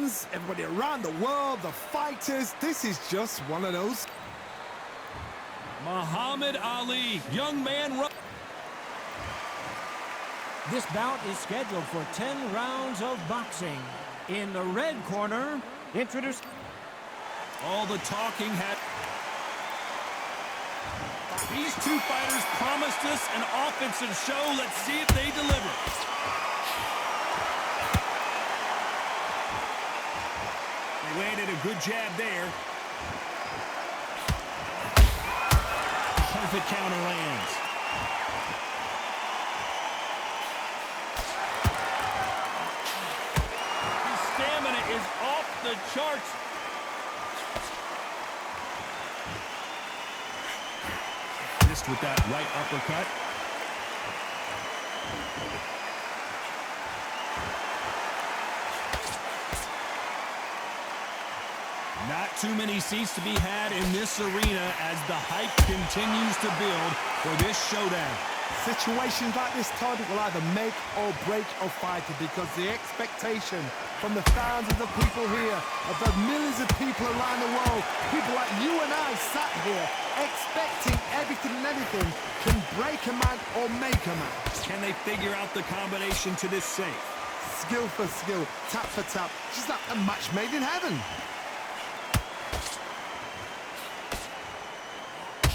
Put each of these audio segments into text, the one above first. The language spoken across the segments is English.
fans, everybody around the world, the fighters. This is just one of those. Muhammad Ali, young man. This bout is scheduled for 10 rounds of boxing. In the red corner, introduce... All the talking had... These two fighters promised us an offensive show. Let's see if they deliver. They landed a good jab there. Perfect counter lands. His stamina is off the charts. Missed with that right uppercut. Not too many seats to be had in this arena as the hype continues to build for this showdown. Situations like this, Todd, will either make or break a fighter because the expectation from the thousands of people here, of the millions of people around the world, people like you and I sat here expecting everything and anything, can break a man or make a man. Can they figure out the combination to this safe? Skill for skill, tap for tap, just like a match made in heaven.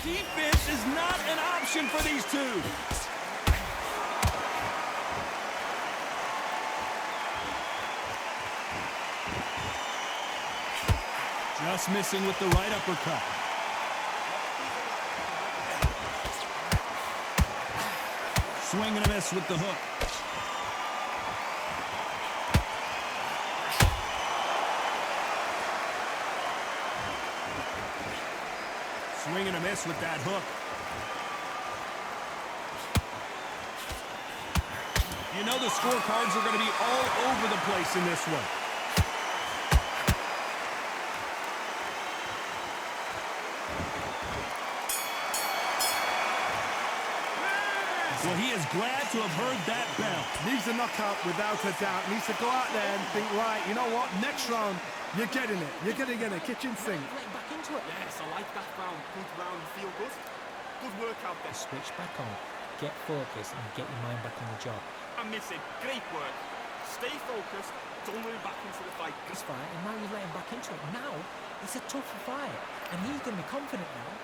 Defense is not an option for these two. Just missing with the right uppercut. Swing and a miss with the hook. Swing and a miss with that hook. You know the scorecards are going to be all over the place in this one. Well, he is glad to have heard that bell. Needs a knockout without a doubt. Needs to go out there and think, right, you know what, next round, you're getting it. You're going to get a kitchen sink. Back into it. Yes, I like that round. Good round, feel good. Good work out there. Switch back on, get focused, and get your mind back on the job. I'm missing. Great work. Stay focused. Don't worry back into the fight. This fight, and now you're letting back into it. Now, it's a tougher fight, and he's going to be confident now.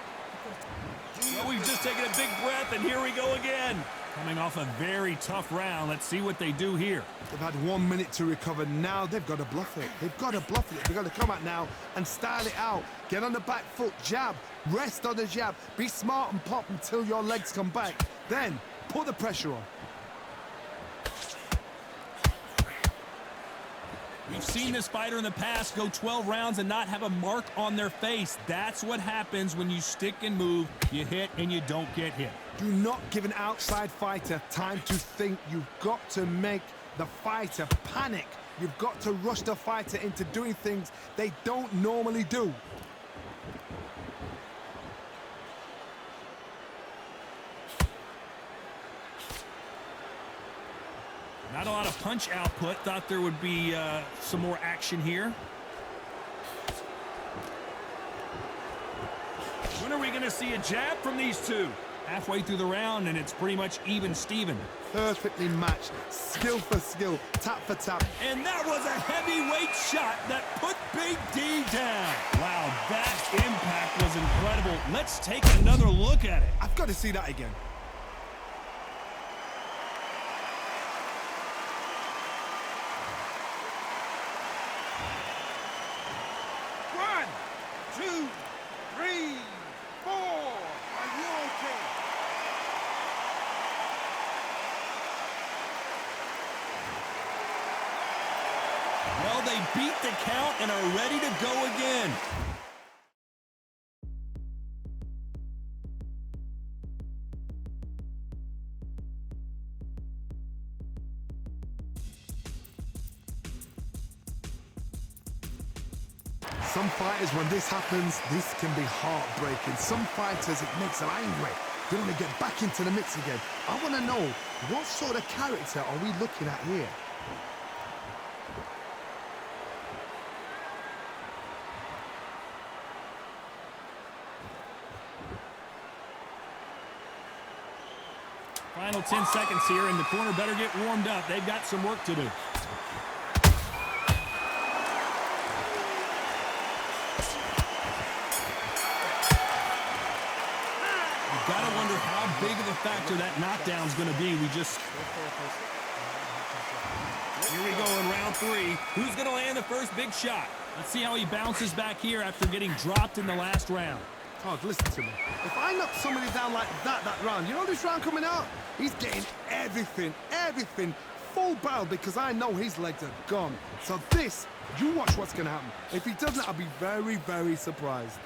Well, we've just taken a big breath, and here we go again. Coming off a very tough round. Let's see what they do here. They've had 1 minute to recover. Now they've got to bluff it. They've got to bluff it. They've got to come out now and style it out. Get on the back foot, jab, rest on the jab. Be smart and pop until your legs come back. Then, put the pressure on. We've seen this fighter in the past go 12 rounds and not have a mark on their face. That's what happens when you stick and move. You hit and you don't get hit. Do not give an outside fighter time to think. You've got to make the fighter panic. You've got to rush the fighter into doing things they don't normally do. Not a lot of punch output. Thought there would be some more action here. When are we going to see a jab from these two? Halfway through the round, and it's pretty much even-steven. Perfectly matched. Skill for skill, tap for tap. And that was a heavyweight shot that put Big D down. Wow, that impact was incredible. Let's take another look at it. I've got to see that again. Well, they beat the count and are ready to go again. Some fighters, when this happens, this can be heartbreaking. Some fighters, it makes them angry. They want to get back into the mix again. I want to know, what sort of character are we looking at here? Final 10 seconds here, and the corner better get warmed up. They've got some work to do. You've got to wonder how big of a factor that knockdown's going to be. Here we go in round 3. Who's going to land the first big shot? Let's see how he bounces back here after getting dropped in the last round. Todd, listen to me. If I knock somebody down like that round, you know this round coming out? He's getting everything, full barrel, because I know his legs are gone. So this, you watch what's going to happen. If he doesn't, I'll be very, very surprised.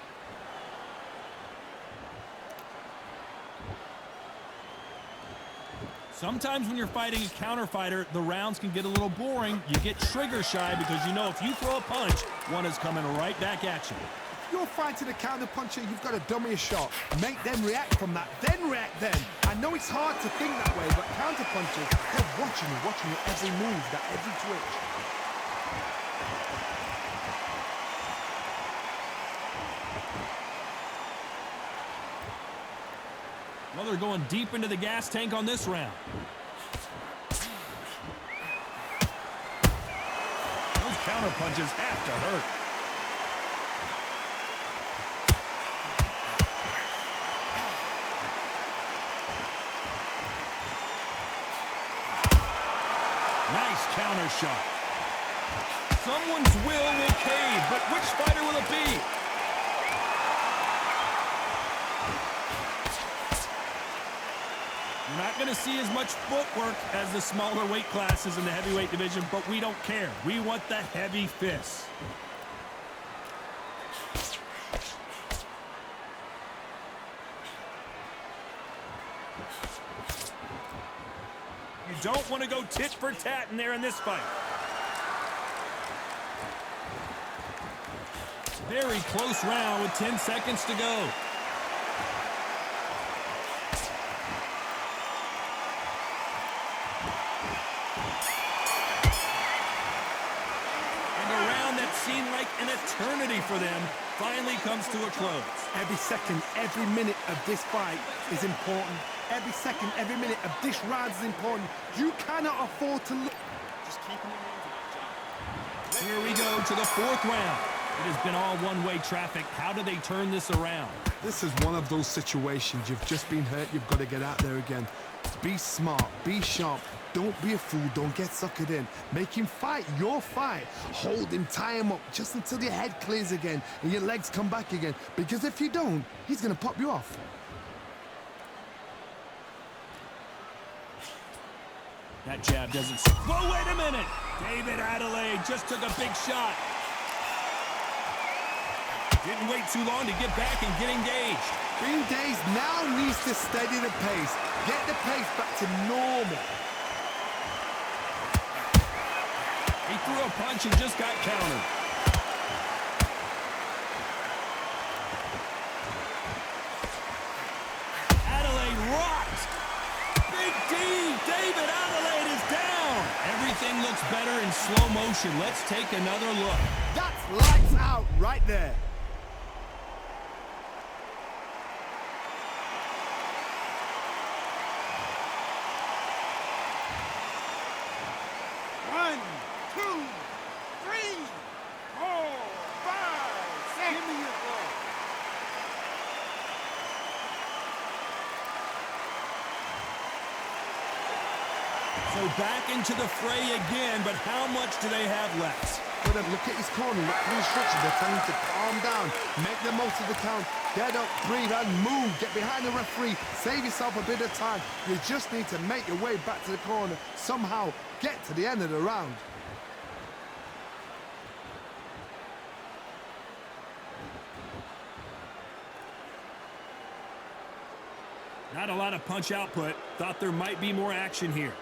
Sometimes when you're fighting a counter fighter, the rounds can get a little boring. You get trigger shy because you know if you throw a punch, one is coming right back at you. If you're fighting a counter puncher, you've got to dummy a shot. Make them react from that, then react then. I know it's hard to think that way, but counter punchers, they're watching you every move, that every twitch. Well, they're going deep into the gas tank on this round. Those counter punches have to hurt. Nice counter shot. Someone's will cave, but which fighter will it be? You're not going to see as much footwork as the smaller weight classes in the heavyweight division, but we don't care. We want the heavy fists. You don't want to go tit for tat in there in this fight. Very close round with 10 seconds to go. Seemed like an eternity for them finally comes to a close. Every second, every minute of this fight is important. Every second, every minute of this round is important. You cannot afford to look. Just keep him in the Here we go to the 4th round. It has been all one-way traffic. How do they turn this around? This is one of those situations. You've just been hurt. You've got to get out there again. Be smart. Be sharp. Don't be a fool. Don't get suckered in. Make him fight your fight. Hold him, tie him up just until your head clears again and your legs come back again. Because if you don't, he's going to pop you off. That jab doesn't... Whoa, wait a minute! David Adeleye just took a big shot. Didn't wait too long to get back and get engaged. Green Days now needs to steady the pace. Get the pace back to normal. He threw a punch and just got countered. Adeleye rocked. Big D, David Adeleye is down. Everything looks better in slow motion. Let's take another look. That's lights out right there. So back into the fray again, but how much do they have left? Look at his corner, look at the instructions. They're telling him to calm down, make the most of the count, get up, breathe, and move. Get behind the referee, save yourself a bit of time. You just need to make your way back to the corner, somehow get to the end of the round. Not a lot of punch output. Thought there might be more action here.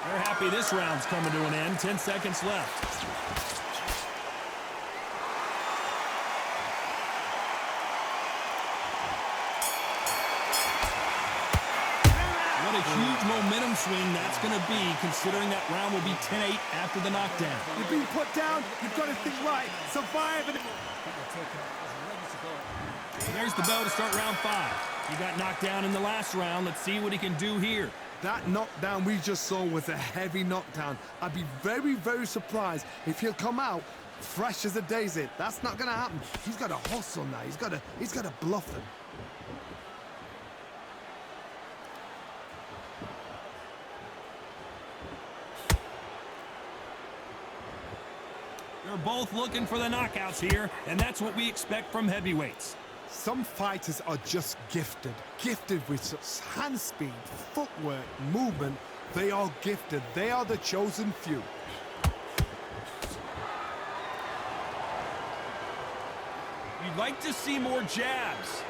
They're happy this round's coming to an end. 10 seconds left. What a huge momentum swing that's going to be, considering that round will be 10-8 after the knockdown. You've been put down, you've got to think right, survive, and think they're taking it as ready to go. There's the bell to start round 5. He got knocked down in the last round. Let's see what he can do here. That knockdown we just saw was a heavy knockdown. I'd be very, very surprised if he'll come out fresh as a daisy. That's not going to happen. He's got to hustle now. He's got to bluff him. They're both looking for the knockouts here, and that's what we expect from heavyweights. Some fighters are just gifted with such hand speed, footwork, movement. They are gifted. They are the chosen few. You'd like to see more jabs.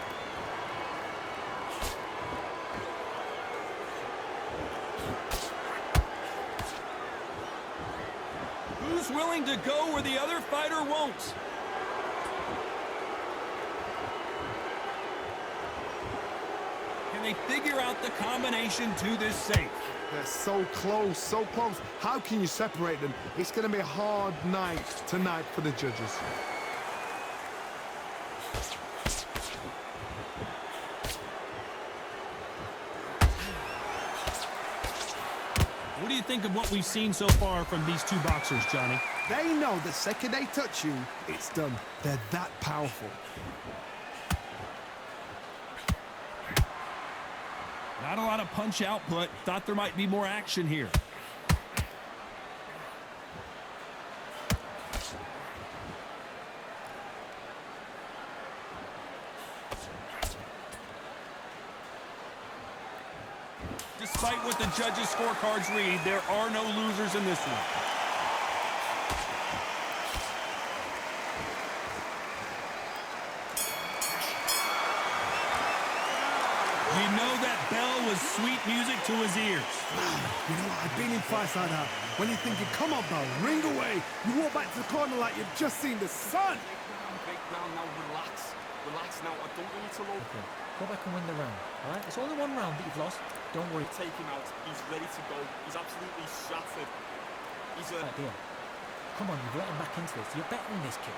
Who's willing to go where the other fighter won't? Can they figure out the combination to this safe? They're so close, so close. How can you separate them? It's going to be a hard night tonight for the judges. What do you think of what we've seen so far from these two boxers, Johnny? They know the second they touch you, it's done. They're that powerful. Not a lot of punch output. Thought there might be more action here. Despite what the judges' scorecards read, there are no losers in this one. You know that bell was sweet music to his ears. You know what? I've been in fights like that. When you're thinking, come on, bell, ring away. You walk back to the corner like you've just seen the sun. Break down now, relax. Relax now, I don't want you to low. Okay, go back and win the round, all right? It's only one round that you've lost. Don't worry. Take him out, he's ready to go. He's absolutely shattered. He's a... Right, deal. Come on, you've let him back into this. You're better than this kid.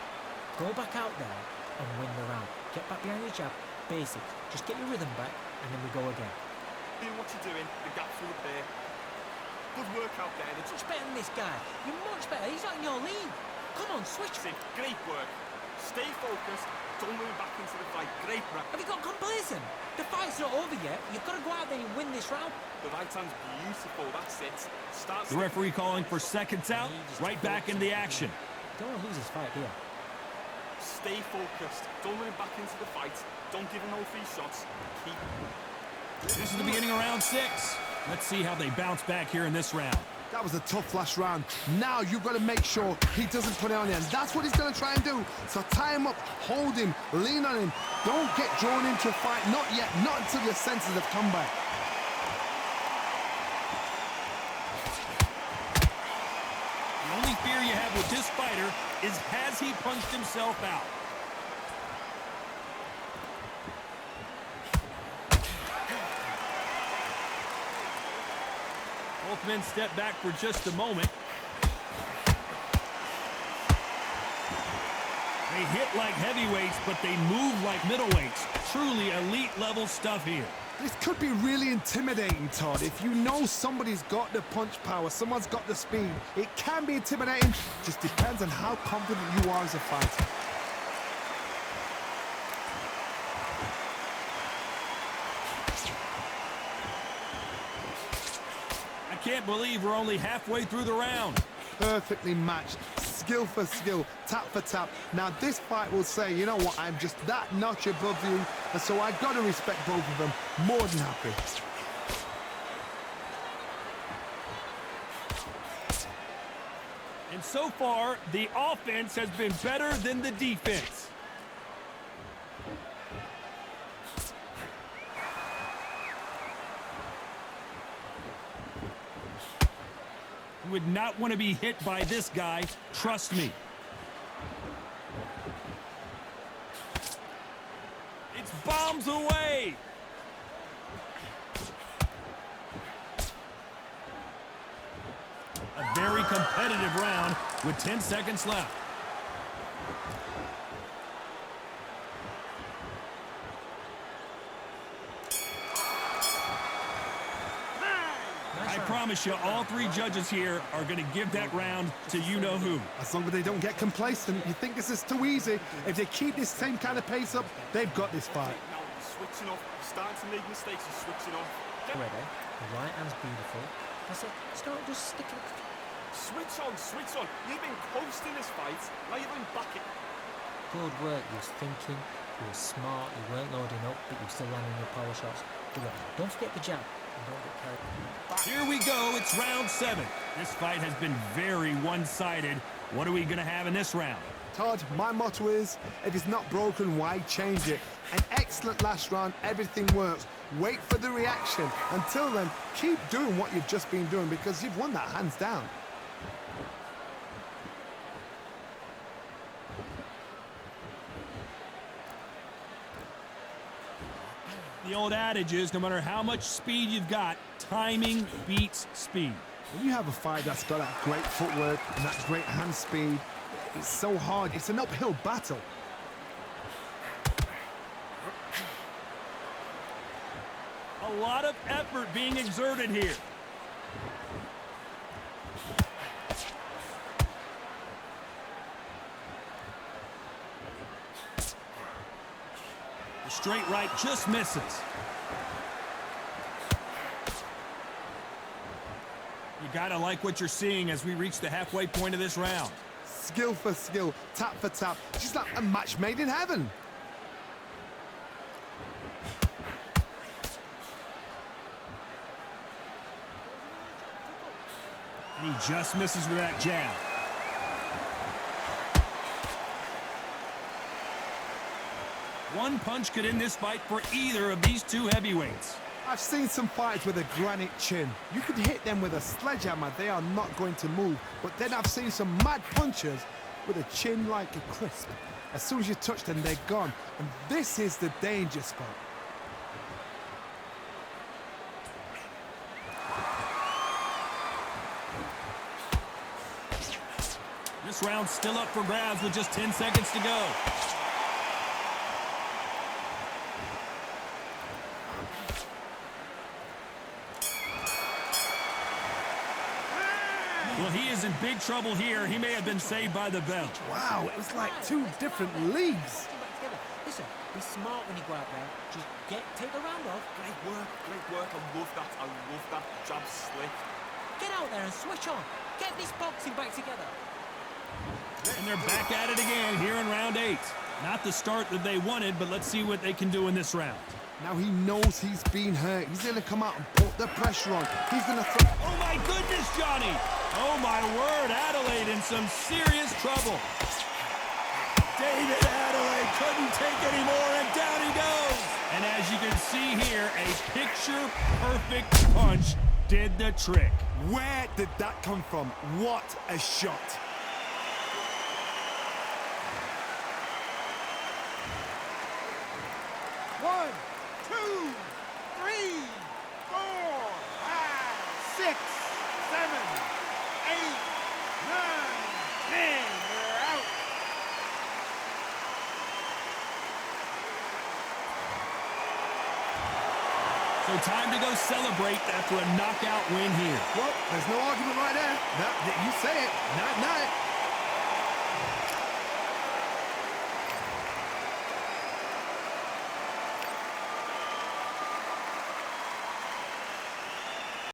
Go back out there and win the round. Get back behind your jab. Basic. Just get your rhythm back, and then we go again. Doing what you're doing, the gap's full there. Good work out there. You're much better than this guy. You're much better. He's not in your league. Come on, switch. That's it. Great work. Stay focused. Don't move back into the fight. Great rep. Have you got complacent? The fight's not over yet. You've got to go out there and win this round. The right hand's beautiful. That's it. Start. The referee calling for seconds out. Right back into the action. Don't want to lose this fight here. Stay focused. Don't move back into the fight. Don't give him no free shots. Keep. This is the beginning of round 6. Let's see how they bounce back here in this round. That was a tough last round. Now you've got to make sure he doesn't put it on you. And that's what he's going to try and do. So tie him up, hold him, lean on him. Don't get drawn into a fight. Not yet. Not until your senses have come back. The only fear you have with this fighter is, has he punched himself out? Both men step back for just a moment. They hit like heavyweights, but they move like middleweights. Truly elite level stuff here. This could be really intimidating, Todd. If you know somebody's got the punch power, someone's got the speed, it can be intimidating. Just depends on how confident you are as a fighter. I can't believe we're only halfway through the round. Perfectly matched, skill for skill, tap for tap. Now this fight will say, you know what, I'm just that notch above you, and so I've got to respect both of them. More than happy. And so far, the offense has been better than the defense. You would not want to be hit by this guy, trust me. It's bombs away. A very competitive round with 10 seconds left. I promise you, all three judges here are going to give that round to you-know-who. As long as they don't get complacent, you think this is too easy. If they keep this same kind of pace up, they've got this fight. Now, switching off. You're starting to make mistakes. You're switching off. Ready? The right hand's beautiful. I said, start just sticking. Switch on, switch on. You've been coasting this fight. Now you're going back it. Good work. You was thinking. You were smart. You weren't loading up, but you were still landing your power shots. Good work. Don't forget the jab. And don't get carried. Here we go. It's round 7. This fight has been very one-sided. What are we going to have in this round? Todd, my motto is, if it's not broken, why change it? An excellent last round, everything works. Wait for the reaction. Until then, keep doing what you've just been doing because you've won that hands down. The old adage is, no matter how much speed you've got, timing beats speed. When you have a fight that's got that great footwork and that great hand speed, it's so hard. It's an uphill battle. A lot of effort being exerted here. The straight right just misses. You gotta like what you're seeing as we reach the halfway point of this round. Skill for skill, tap for tap. She's like a match made in heaven. And he just misses with that jab. One punch could end this fight for either of these two heavyweights. I've seen some fighters with a granite chin. You could hit them with a sledgehammer, they are not going to move. But then I've seen some mad punchers with a chin like a crisp. As soon as you touch them, they're gone. And this is the danger spot. This round's still up for grabs with just 10 seconds to go. Well, he is in big trouble here. He may have been saved by the bell. Wow, it was like two different leagues. Listen, be smart when you go out there. Just take the round off. Great work, great work. I love that. I love that. Jab slick. Get out there and switch on. Get this boxing back together. And they're back at it again here in round 8. Not the start that they wanted, but let's see what they can do in this round. Now he knows he's been hurt. He's going to come out and put the pressure on. He's going to throw... Oh, my goodness, Johnny. Oh, my word. Adelaide in some serious trouble. David Adeleye couldn't take any more, and down he goes. And as you can see here, a picture-perfect punch did the trick. Where did that come from? What a shot. One, two, three, 4, 5, 6, 7, 8, 9, 10. We're out. So time to go celebrate after a knockout win here. Well, there's no argument right there. You say it. Night, night.